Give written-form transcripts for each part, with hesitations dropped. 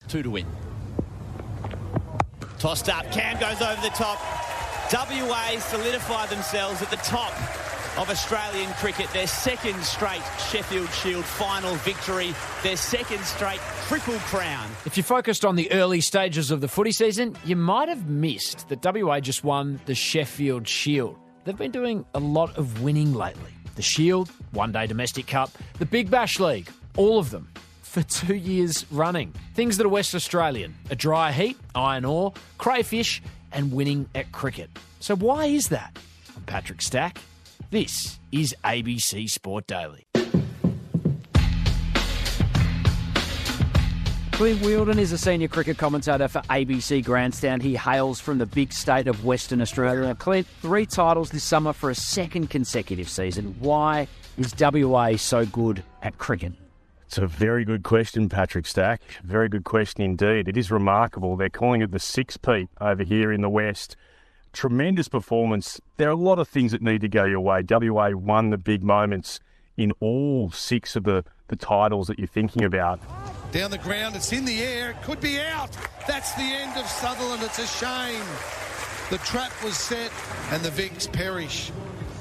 2 to win. Tossed up, Cam goes over the top. WA solidify themselves at the top of Australian cricket. Their second straight Sheffield Shield final victory. Their second straight triple crown. If you focused on the early stages of the footy season, you might have missed that WA just won the Sheffield Shield. They've been doing a lot of winning lately. The Shield, One Day Domestic Cup, the Big Bash League, all of them for 2 years running. Things that are West Australian: a dry heat, iron ore, crayfish, and winning at cricket. So why is that? I'm Patrick Stack. This is ABC Sport Daily. Clint Wheeldon is a senior cricket commentator for ABC Grandstand. He hails from the big state of Western Australia. Clint, 3 titles this summer for a second consecutive season. Why is WA so good at cricket? It's a very good question, Patrick Stack. Very good question indeed. It is remarkable. They're calling it the six-peat over here in the West. Tremendous performance. There are a lot of things that need to go your way. WA won the big moments in all 6 of the titles that you're thinking about. Down the ground, it's in the air, it could be out. That's the end of Sutherland, it's a shame. The trap was set and the Vicks perish.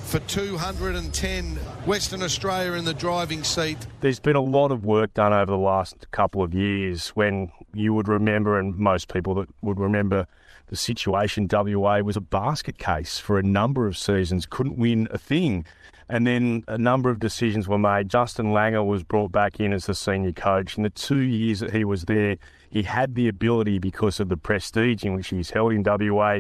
For 210, Western Australia in the driving seat. There's been a lot of work done over the last couple of years when you would remember, and most people that would remember, the situation WA was a basket case for a number of seasons, couldn't win a thing. And then a number of decisions were made. Justin Langer was brought back in as the senior coach. In the 2 years that he was there, he had the ability, because of the prestige in which he's held in WA,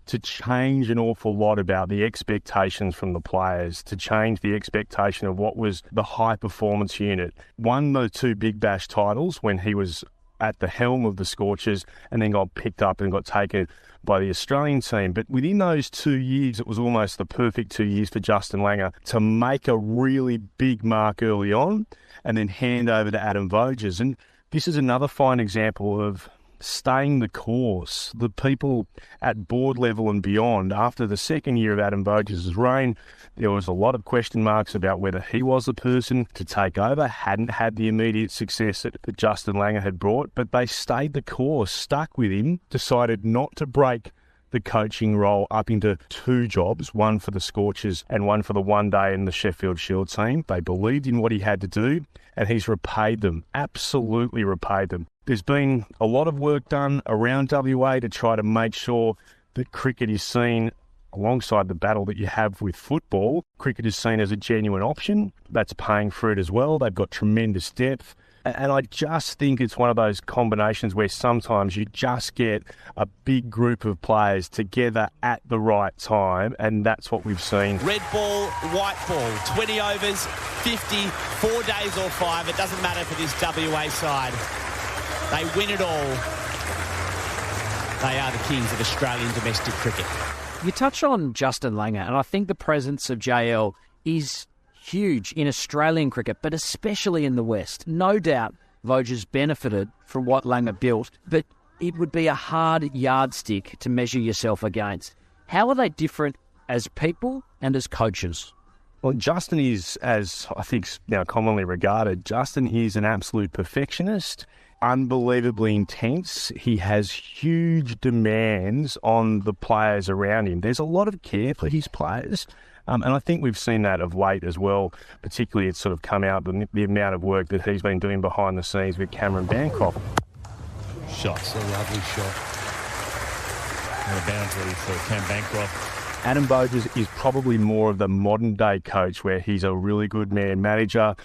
to change an awful lot about the expectations from the players, to change the expectation of what was the high performance unit. Won the 2 Big Bash titles when he was at the helm of the Scorchers, and then got picked up and got taken by the Australian team. But within those 2 years, it was almost the perfect 2 years for Justin Langer to make a really big mark early on and then hand over to Adam Voges. And this is another fine example of staying the course. The people at board level and beyond, after the second year of Adam Voges' reign, there was a lot of question marks about whether he was the person to take over, hadn't had the immediate success that Justin Langer had brought, but they stayed the course, stuck with him, decided not to break the coaching role up into 2 jobs, one for the Scorchers and one for the One Day and the Sheffield Shield team. They believed in what he had to do, and he's repaid them, absolutely repaid them. There's been a lot of work done around WA to try to make sure that cricket is seen alongside the battle that you have with football. Cricket is seen as a genuine option. That's paying fruit as well. They've got tremendous depth. And I just think it's one of those combinations where sometimes you just get a big group of players together at the right time, and that's what we've seen. Red ball, white ball, 20 overs, 50, 4 days or 5. It doesn't matter for this WA side. They win it all. They are the kings of Australian domestic cricket. You touch on Justin Langer, and I think the presence of JL is huge in Australian cricket, but especially in the West. No doubt Voges benefited from what Langer built, but it would be a hard yardstick to measure yourself against. How are they different as people and as coaches? Well, Justin is, as I think now commonly regarded, Justin is an absolute perfectionist, unbelievably intense. He has huge demands on the players around him. There's a lot of care for his players. And I think we've seen that of late as well. Particularly, it's sort of come out, the amount of work that he's been doing behind the scenes with Cameron Bancroft. Shot's a lovely shot. And a boundary for Cam Bancroft. Adam Voges is probably more of the modern-day coach, where he's a really good man manager,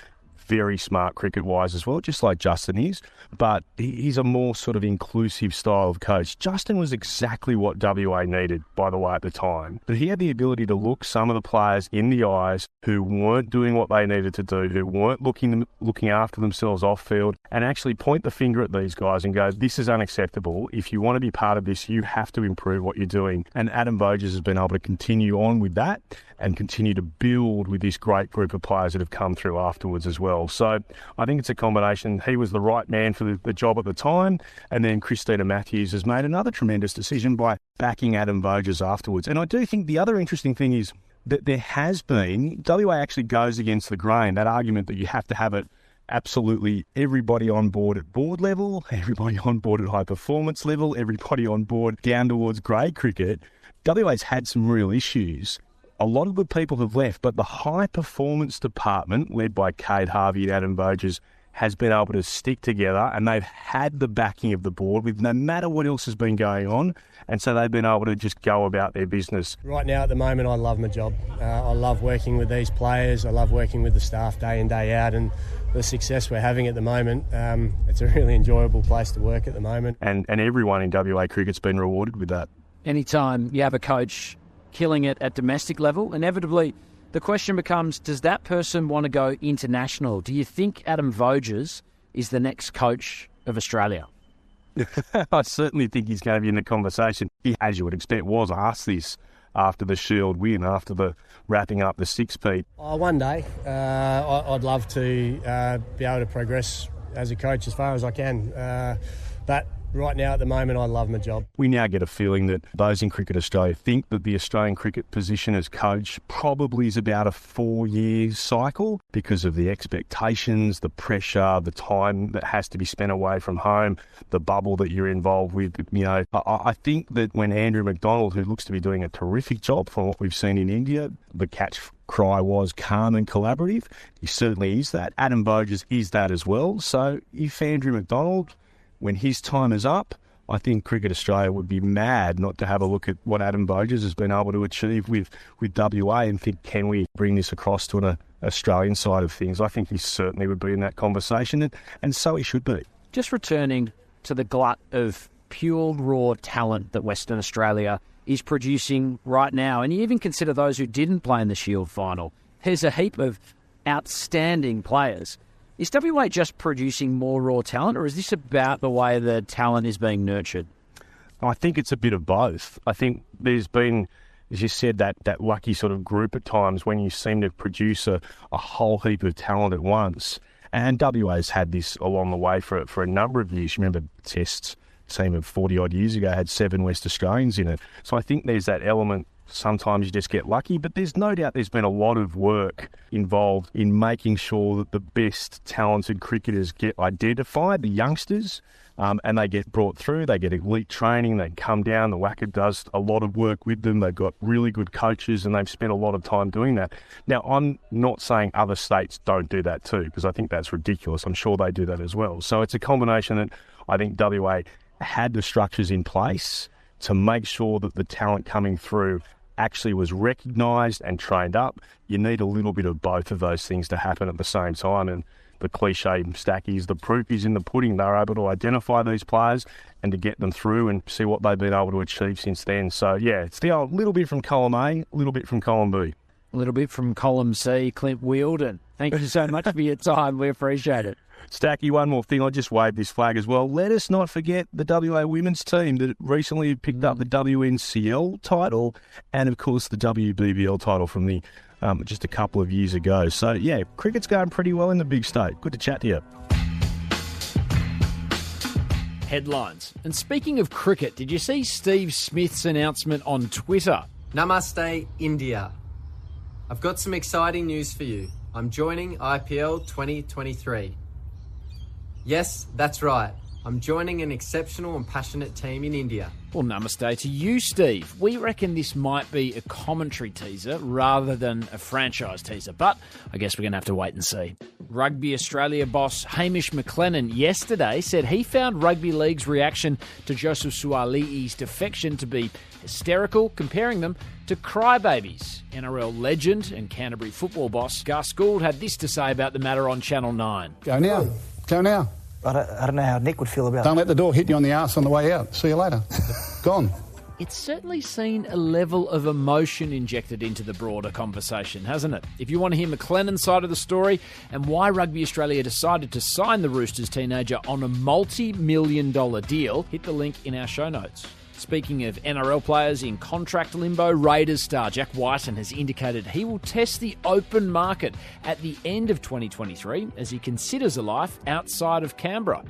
very smart cricket-wise as well, just like Justin is, but he's a more sort of inclusive style of coach. Justin was exactly what WA needed, by the way, at the time. But he had the ability to look some of the players in the eyes who weren't doing what they needed to do, who weren't looking after themselves off-field, and actually point the finger at these guys and go, this is unacceptable. If you want to be part of this, you have to improve what you're doing. And Adam Voges has been able to continue on with that and continue to build with this great group of players that have come through afterwards as well. So I think it's a combination. He was the right man for the job at the time, and then Christina Matthews has made another tremendous decision by backing Adam Voges afterwards. And I do think the other interesting thing is that there has been, WA actually goes against the grain, that argument that you have to have it absolutely everybody on board at board level, everybody on board at high performance level, everybody on board down towards grade cricket, WA's had some real issues. A lot of the people have left, but the high performance department, led by Kate Harvey and Adam Voges, has been able to stick together, and they've had the backing of the board with no matter what else has been going on, and so they've been able to just go about their business. Right now at the moment I love my job. I love working with these players, I love working with the staff day in, day out, and the success we're having at the moment, it's a really enjoyable place to work at the moment. And everyone in WA cricket's been rewarded with that. Anytime you have a coach killing it at domestic level, inevitably the question becomes, does that person want to go international? Do you think Adam Voges is the next coach of Australia? I certainly think he's going to be in the conversation. He, as you would expect, was asked this after the Shield win, after the wrapping up the six-peat. One day, I'd love to be able to progress as a coach as far as I can. But right now, at the moment, I love my job. We now get a feeling that those in Cricket Australia think that the Australian cricket position as coach probably is about a 4-year cycle because of the expectations, the pressure, the time that has to be spent away from home, the bubble that you're involved with. You know, I think that when Andrew McDonald, who looks to be doing a terrific job from what we've seen in India, the catch cry was calm and collaborative. He certainly is that. Adam Voges is that as well. So if Andrew McDonald, when his time is up, I think Cricket Australia would be mad not to have a look at what Adam Voges has been able to achieve with WA and think, can we bring this across to an Australian side of things? I think he certainly would be in that conversation, and so he should be. Just returning to the glut of pure raw talent that Western Australia is producing right now, and you even consider those who didn't play in the Shield final. There's a heap of outstanding players. Is WA just producing more raw talent, or is this about the way the talent is being nurtured? I think it's a bit of both. I think there's been, as you said, that lucky sort of group at times when you seem to produce a whole heap of talent at once. And WA's had this along the way for a number of years. You remember the Tests team of 40-odd years ago had 7 West Australians in it. So I think there's that element. Sometimes you just get lucky, but there's no doubt there's been a lot of work involved in making sure that the best talented cricketers get identified, the youngsters, and they get brought through. They get elite training. They come down. The WACA does a lot of work with them. They've got really good coaches, and they've spent a lot of time doing that. Now, I'm not saying other states don't do that too, because I think that's ridiculous. I'm sure they do that as well. So it's a combination that I think WA had the structures in place to make sure that the talent coming through actually was recognised and trained up. You need a little bit of both of those things to happen at the same time, and the cliche stack is the proof is in the pudding. They're able to identify these players and to get them through and see what they've been able to achieve since then. So yeah, it's the old little bit from column A, a little bit from column B. A little bit from column C, Clint Wheeldon. Thank you so much for your time. We appreciate it. Stacky, one more thing. I'll just wave this flag as well. Let us not forget the WA women's team that recently picked up the WNCL title and, of course, the WBBL title from the just a couple of years ago. So, yeah, cricket's going pretty well in the big state. Good to chat to you. Headlines. And speaking of cricket, did you see Steve Smith's announcement on Twitter? Namaste, India. I've got some exciting news for you. I'm joining IPL 2023. Yes, that's right. I'm joining an exceptional and passionate team in India. Well, namaste to you, Steve. We reckon this might be a commentary teaser rather than a franchise teaser, but I guess we're going to have to wait and see. Rugby Australia boss Hamish McLennan yesterday said he found Rugby League's reaction to Joseph Suaalii's defection to be hysterical, comparing them to crybabies. NRL legend and Canterbury football boss Gus Gould had this to say about the matter on Channel 9. Go now. Go now. I don't know how Nick would feel about it. Don't let the door hit you on the arse on the way out. See you later. Gone. It's certainly seen a level of emotion injected into the broader conversation, hasn't it? If you want to hear McLennan's side of the story and why Rugby Australia decided to sign the Roosters teenager on a multi-million-dollar deal, hit the link in our show notes. Speaking of NRL players in contract limbo, Raiders star Jack Whiten has indicated he will test the open market at the end of 2023 as he considers a life outside of Canberra.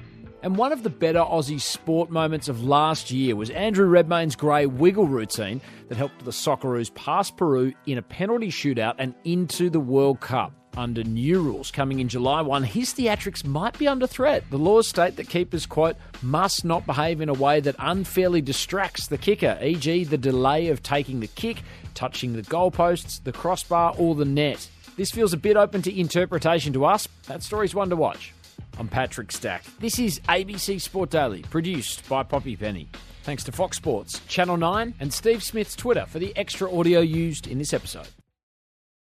And one of the better Aussie sport moments of last year was Andrew Redmayne's grey wiggle routine that helped the Socceroos pass Peru in a penalty shootout and into the World Cup. under new rules coming in July 1, his theatrics might be under threat. The laws state that keepers, quote, must not behave in a way that unfairly distracts the kicker, e.g. the delay of taking the kick, touching the goalposts, the crossbar or the net. This feels a bit open to interpretation to us. That story's one to watch. I'm Patrick Stack. This is ABC Sport Daily, produced by Poppy Penny. Thanks to Fox Sports, Channel 9 and Steve Smith's Twitter for the extra audio used in this episode.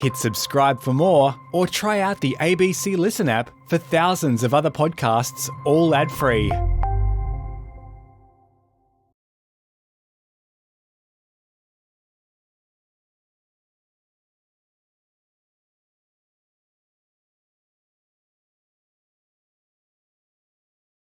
Hit subscribe for more or try out the ABC Listen app for thousands of other podcasts all ad-free.